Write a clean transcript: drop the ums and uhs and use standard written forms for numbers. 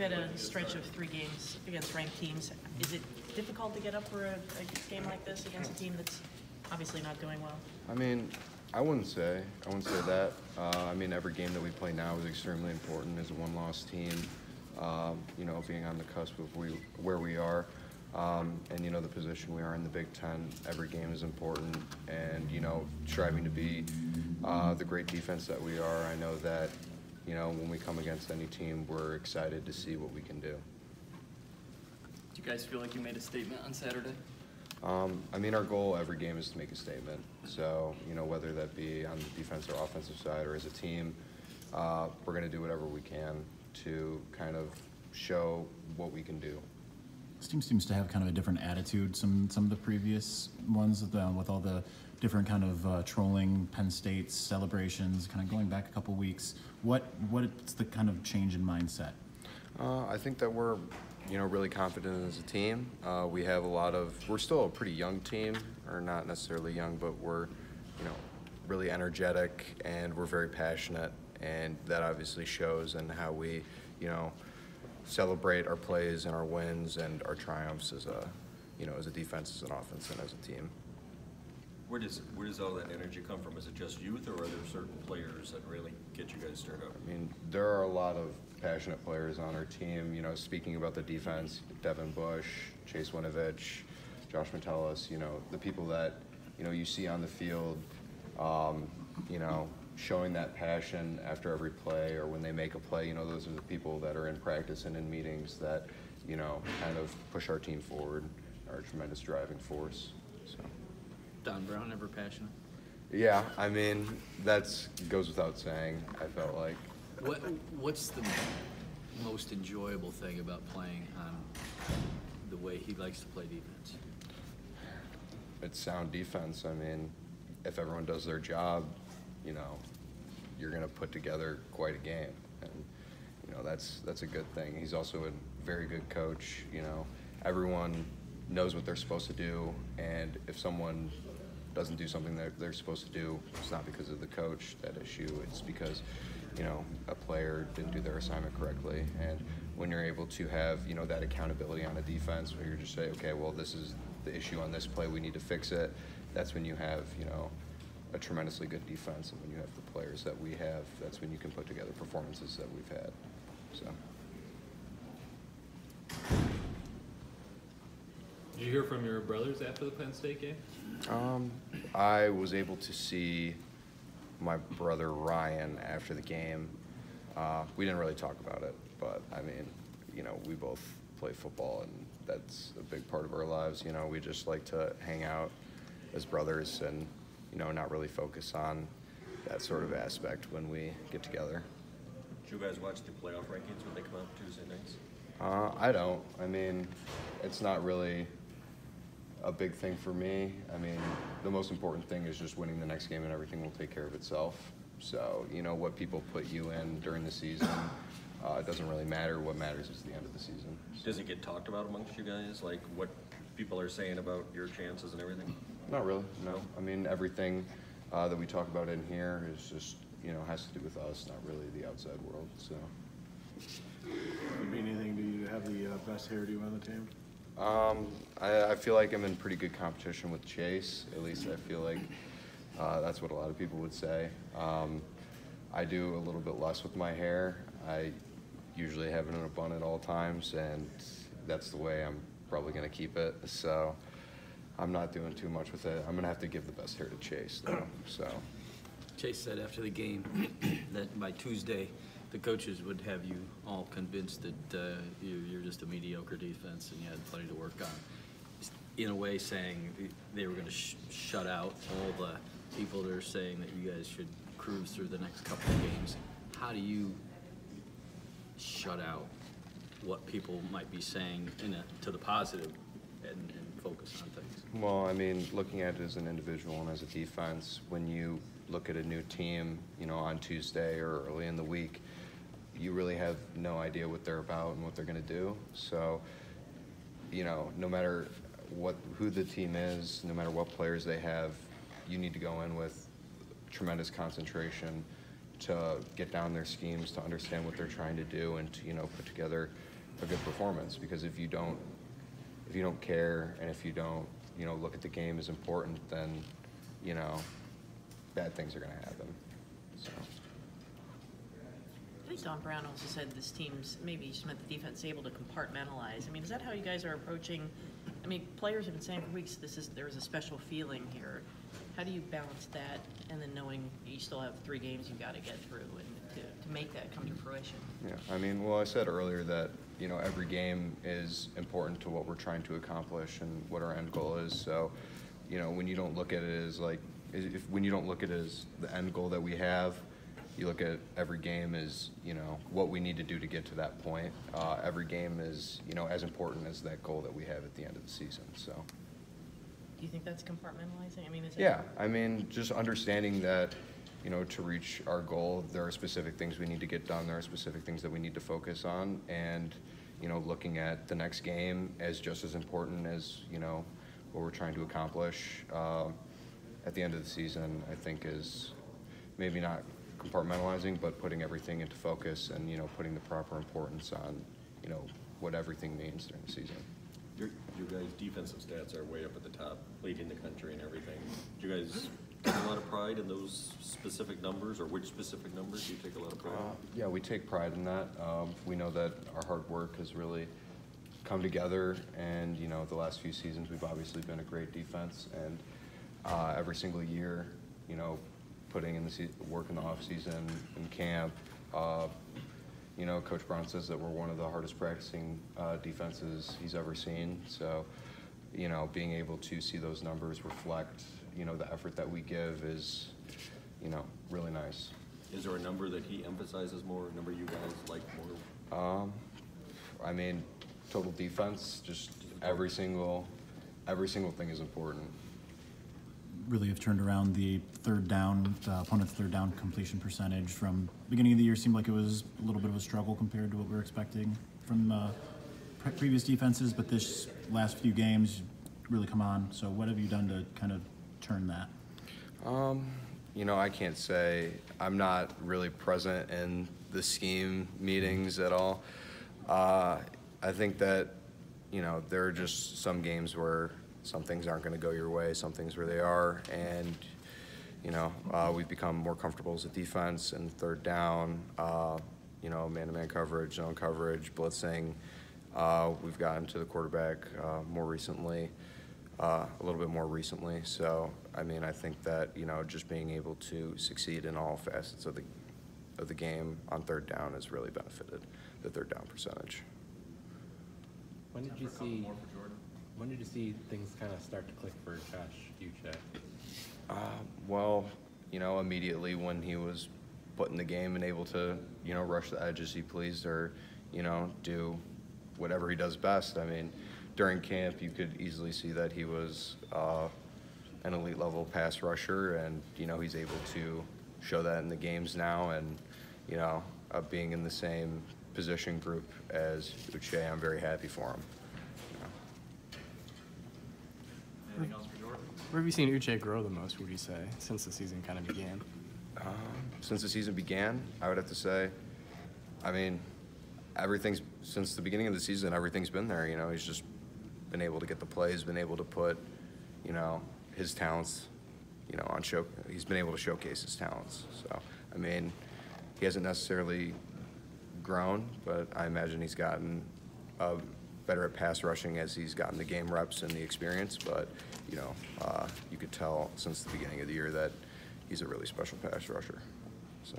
had a stretch of 3 games against ranked teams. Is it difficult to get up for a game like this against a team that's obviously not doing well? I mean, I wouldn't say that. I mean, every game that we play now is extremely important as a one-loss team. You know, being on the cusp of where we are, and you know the position we are in the Big Ten. Every game is important, and you know, striving to be the great defense that we are. I know that, you know, when we come against any team, we're excited to see what we can do. Do you guys feel like you made a statement on Saturday? I mean, our goal every game is to make a statement. So, you know, whether that be on the defensive or offensive side or as a team, we're going to do whatever we can to kind of show what we can do. This team seems to have kind of a different attitude. Some of the previous ones with all the different kind of trolling Penn State's celebrations, kind of going back a couple weeks. What's the kind of change in mindset? I think that we're, you know, really confident as a team. We have we're still a pretty young team, or not necessarily young, but we're, you know, really energetic and we're very passionate, and that obviously shows in how we, you know, celebrate our plays and our wins and our triumphs as a, you know, as a defense, as an offense, and as a team. Where does all that energy come from? Is it just youth, or are there certain players that really get you guys stirred up? I mean, there are a lot of passionate players on our team. You know, speaking about the defense, Devin Bush, Chase Winovich, Josh Metellus, you know, the people that, you know, you see on the field, you know, showing that passion after every play or when they make a play. You know, those are the people that are in practice and in meetings that, you know, kind of push our team forward, are a tremendous driving force. So. Don Brown, ever passionate? Yeah, I mean, goes without saying, I felt like. What's the most enjoyable thing about playing on the way he likes to play defense? It's sound defense. I mean, if everyone does their job, you know, you're going to put together quite a game. And, you know, that's a good thing. He's also a very good coach. You know, everyone knows what they're supposed to do, and if someone doesn't do something that they're supposed to do, it's not because of the coach, that issue. It's because, you know, a player didn't do their assignment correctly. And when you're able to have, you know, that accountability on a defense where you're just saying, okay, well, this is the issue on this play, we need to fix it, that's when you have, you know, a tremendously good defense. And when you have the players that we have, that's when you can put together performances that we've had. So. Did you hear from your brothers after the Penn State game? I was able to see my brother Ryan after the game. We didn't really talk about it, but I mean, you know, we both play football, and that's a big part of our lives. You know, we just like to hang out as brothers and, you know, not really focus on that sort of aspect when we get together. Did you guys watch the playoff rankings when they come out Tuesday nights? I don't. I mean, it's not really a big thing for me. I mean, the most important thing is just winning the next game, and everything will take care of itself. So, you know, what people put you in during the season, it doesn't really matter. What matters is the end of the season. Does it get talked about amongst you guys, like what people are saying about your chances and everything? Not really, no. I mean, everything that we talk about in here is just, you know, has to do with us, not really the outside world, so. Would it mean anything to you to have the best hairdo on the team? I feel like I'm in pretty good competition with Chase. At least I feel like that's what a lot of people would say. I do a little bit less with my hair. I usually have it in a bun at all times, and that's the way I'm probably going to keep it. So I'm not doing too much with it. I'm going to have to give the best hair to Chase, though. So. Chase said after the game that by Tuesday, the coaches would have you all convinced that you're just a mediocre defense and you had plenty to work on. In a way, saying they were going to shut out all the people that are saying that you guys should cruise through the next couple of games. How do you shut out what people might be saying to the positive and focus on things? Well, I mean, looking at it as an individual and as a defense, when you look at a new team, you know, on Tuesday or early in the week, you really have no idea what they're about and what they're going to do. So, you know, no matter who the team is, no matter what players they have, you need to go in with tremendous concentration to get down their schemes, to understand what they're trying to do, and to, you know, put together a good performance. Because if you don't care, and if you don't, look at the game as important, then, bad things are going to happen. So. I think Don Brown also said this team's, maybe he just meant the defense, able to compartmentalize. I mean, is that how you guys are approaching? I mean, players have been saying for weeks there is a special feeling here. How do you balance that, and then knowing you still have 3 games you've got to get through, and to make that come to fruition? Yeah, I mean, well, I said earlier that every game is important to what we're trying to accomplish and what our end goal is. So, when you don't look at it as when you don't look at it as the end goal that we have, you look at every game as what we need to do to get to that point. Every game is as important as that goal that we have at the end of the season. So. Do you think that's compartmentalizing? I mean, is it? Yeah, I mean, just understanding that to reach our goal, there are specific things we need to get done. There are specific things that we need to focus on, and looking at the next game as just as important as what we're trying to accomplish at the end of the season. I think is maybe not compartmentalizing, but putting everything into focus and putting the proper importance on what everything means during the season. Your guys' defensive stats are way up at the top, leading the country and everything. Do you guys take a lot of pride in those specific numbers, or which specific numbers do you take a lot of pride in? Yeah, we take pride in that. We know that our hard work has really come together, and the last few seasons we've obviously been a great defense, and every single year, putting in the work in the off season and camp. Coach Brown says that we're one of the hardest practicing defenses he's ever seen. So, being able to see those numbers reflect, the effort that we give is, really nice. Is there a number that he emphasizes more, a number you guys like more? I mean, total defense, just every single thing is important. Really have turned around the opponent's third down completion percentage. From beginning of the year, seemed like it was a little bit of a struggle compared to what we were expecting from previous defenses, but this last few games really come on. So what have you done to kind of turn that? I can't say. I'm not really present in the scheme meetings at all. I think that, there are just some games where some things aren't going to go your way, some things where they are, and we've become more comfortable as a defense and third down, man-to-man coverage, zone coverage, blitzing. We've gotten to the quarterback more recently, a little bit more recently. So, I mean, I think that just being able to succeed in all facets of the game on third down has really benefited the third down percentage. When did you see things kind of start to click for Josh Uche? Well, immediately when he was put in the game and able to, rush the edge as he pleased, or, do whatever he does best. I mean, during camp, you could easily see that he was an elite level pass rusher, and, he's able to show that in the games now, and, being in the same position group as Uche, I'm very happy for him. Anything else for Jordan? Where have you seen Uche grow the most, would you say, since the season kind of began? Since the season began, I would have to say, I mean, since the beginning of the season, everything's been there. He's just been able to get the plays, been able to put, his talents, on show. He's been able to showcase his talents. So, I mean, he hasn't necessarily grown, but I imagine he's gotten better at pass rushing as he's gotten the game reps and the experience. But, you could tell since the beginning of the year that he's a really special pass rusher. So.